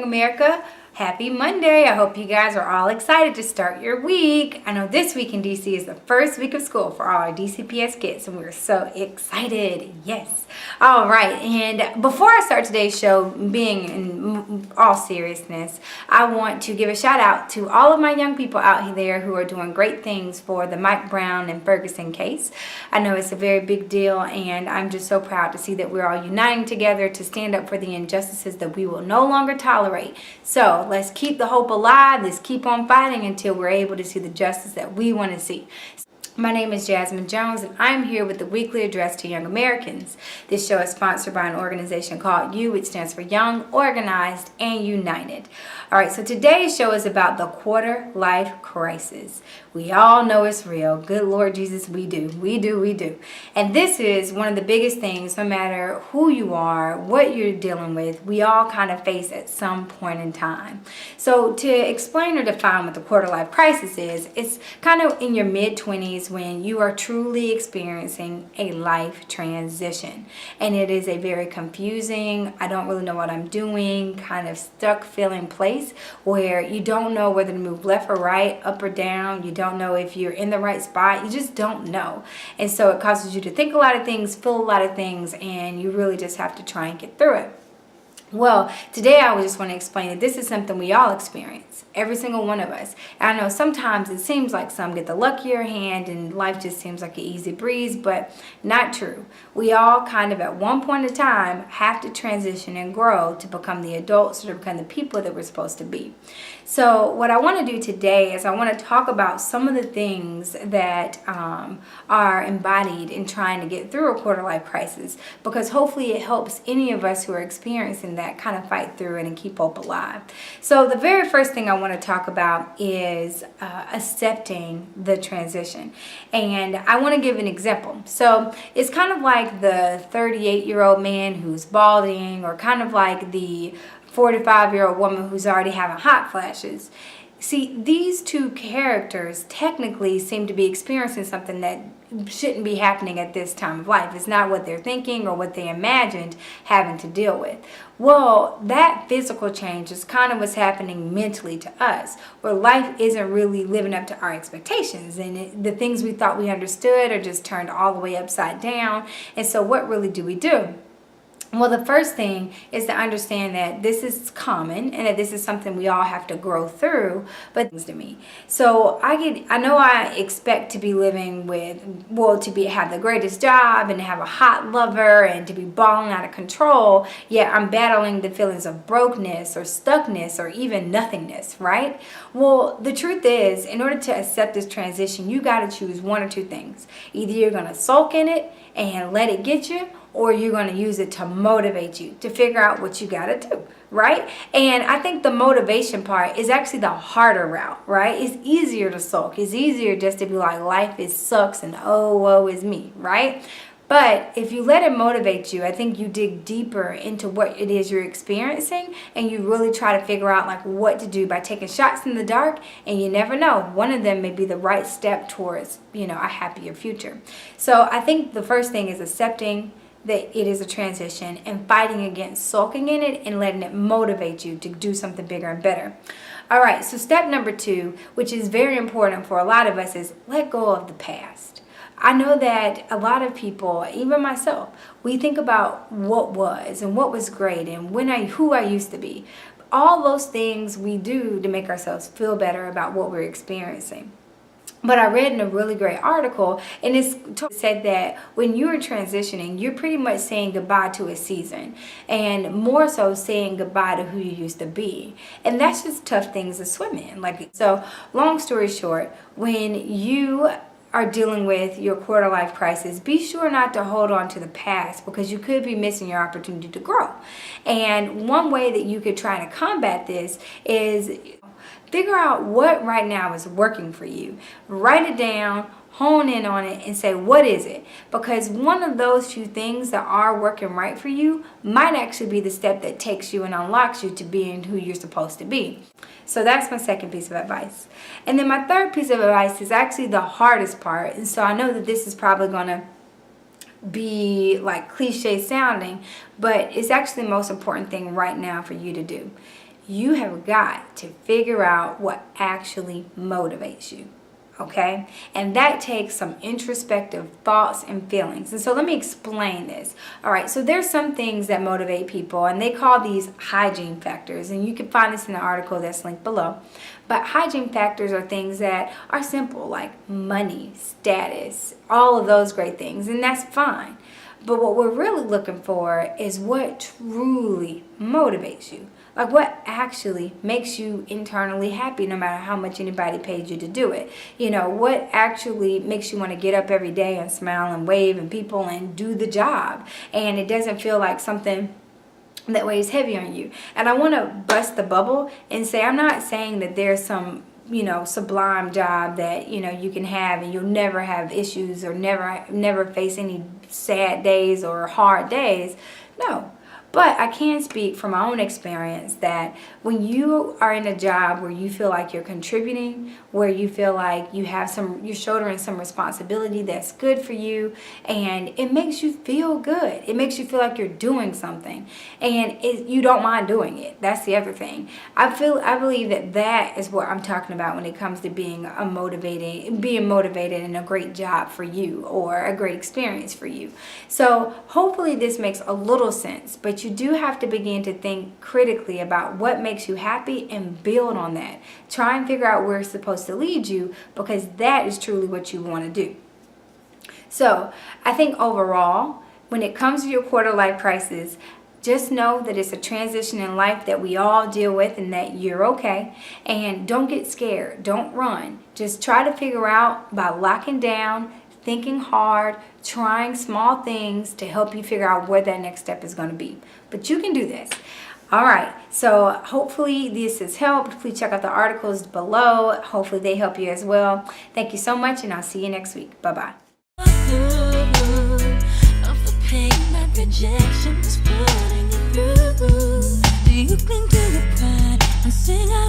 America. Happy Monday. I hope you guys are all excited to start your week. I know this week in DC is the first week of school for all our DCPS kids, and we're so excited. Yes. All right. And before I start today's show, being in all seriousness, I want to give a shout out to all of my young people out there who are doing great things for the Mike Brown and Ferguson case. I know it's a very big deal, and I'm just so proud to see that we're all uniting together to stand up for the injustices that we will no longer tolerate. So let's keep the hope alive. Let's keep on fighting until we're able to see the justice that we want to see. My name is Jasmin Jones, and I'm here with the weekly address to young Americans. This show is sponsored by an organization called YOU, which stands for Young, Organized, and United. All right, so today's show is about the quarter life crisis. We all know it's real. Good Lord Jesus, we do. And this is one of the biggest things, no matter who you are, what you're dealing with, we all kind of face at some point in time. So to explain or define what the quarter life crisis is, it's kind of in your mid-20s when you are truly experiencing a life transition. And it is a very confusing, I don't really know what I'm doing, kind of stuck feeling place where you don't know whether to move left or right, up or down. You don't know if you're in the right spot. You just don't know. And so it causes you to think a lot of things, feel a lot of things, and you really just have to try and get through it. Well, today I just want to explain that this is something we all experience, every single one of us. And I know sometimes it seems like some get the luckier hand and life just seems like an easy breeze, but not true. We all kind of at one point in time have to transition and grow to become the adults or to become the people that we're supposed to be. So what I want to do today is I want to talk about some of the things that are embodied in trying to get through a quarter life crisis, because hopefully it helps any of us who are experiencing that kind of fight through it and keep hope alive. So the very first thing I want to talk about is accepting the transition. And I want to give an example. So it's kind of like the 38-year-old man who's balding, or kind of like the 45-year-old woman who's already having hot flashes. See, these two characters technically seem to be experiencing something that shouldn't be happening at this time of life. It's not what they're thinking or what they imagined having to deal with. Well, that physical change is kind of what's happening mentally to us, where life isn't really living up to our expectations, and the things we thought we understood are just turned all the way upside down. And so what really do we do? Well, the first thing is to understand that this is common and that this is something we all have to grow through, but to me. So I know I expect to be living with, have the greatest job and to have a hot lover and to be balling out of control, yet I'm battling the feelings of brokenness or stuckness or even nothingness, right? Well, the truth is, in order to accept this transition, you got to choose one or two things. Either you're going to sulk in it and let it get you, or you're going to use it to motivate you to figure out what you got to do, right? And I think the motivation part is actually the harder route, right? It's easier to sulk. It's easier just to be like, life is sucks and oh, woe is me, right? But if you let it motivate you, I think you dig deeper into what it is you're experiencing, and you really try to figure out like what to do by taking shots in the dark, and you never know, one of them may be the right step towards, a happier future. So I think the first thing is accepting that it is a transition and fighting against sulking in it and letting it motivate you to do something bigger and better. All right, so step number 2, which is very important for a lot of us, is let go of the past. I know that a lot of people, even myself, we think about what was and what was great and who I used to be. All those things we do to make ourselves feel better about what we're experiencing. But I read in a really great article, and it said that when you're transitioning, you're pretty much saying goodbye to a season, and more so saying goodbye to who you used to be. And that's just tough things to swim in. So long story short, when you are dealing with your quarter life crisis, be sure not to hold on to the past, because you could be missing your opportunity to grow. And one way that you could try to combat this is figure out what right now is working for you. Write it down, hone in on it, and say, what is it? Because one of those few things that are working right for you might actually be the step that takes you and unlocks you to being who you're supposed to be. So that's my second piece of advice. And then my third piece of advice is actually the hardest part. And so I know that this is probably going to be like cliche sounding, but it's actually the most important thing right now for you to do. you have got to figure out what actually motivates you. Okay? And that takes some introspective thoughts and feelings. And so let me explain this. All right, so there's some things that motivate people, and they call these hygiene factors. And you can find this in the article that's linked below. But hygiene factors are things that are simple, like money, status, all of those great things. And that's fine. But what we're really looking for is what truly motivates you. Like what actually makes you internally happy no matter how much anybody paid you to do it. You know, what actually makes you want to get up every day and smile and wave at people and do the job. And it doesn't feel like something that weighs heavy on you. And I want to bust the bubble and say, I'm not saying that there's some sublime job that, you can have and you'll never have issues or never face any sad days or hard days. No. But I can speak from my own experience that when you are in a job where you feel like you're contributing, where you feel like you have you're shouldering some responsibility that's good for you, and it makes you feel good. It makes you feel like you're doing something, and you don't mind doing it. That's the other thing. I believe that is what I'm talking about when it comes to being motivated and a great job for you or a great experience for you. So hopefully this makes a little sense, but you do have to begin to think critically about what makes you happy and build on that. Try and figure out where it's supposed to lead you, because that is truly what you want to do. So I think overall, when it comes to your quarter life crisis, just know that it's a transition in life that we all deal with and that you're okay. And don't get scared. Don't run. Just try to figure out by locking down, thinking hard, trying small things to help you figure out where that next step is going to be. But you can do this. All right, so hopefully this has helped. Please check out the articles below. Hopefully they help you as well. Thank you so much, and I'll see you next week. Bye-bye. Do you cling to your pride and sing out?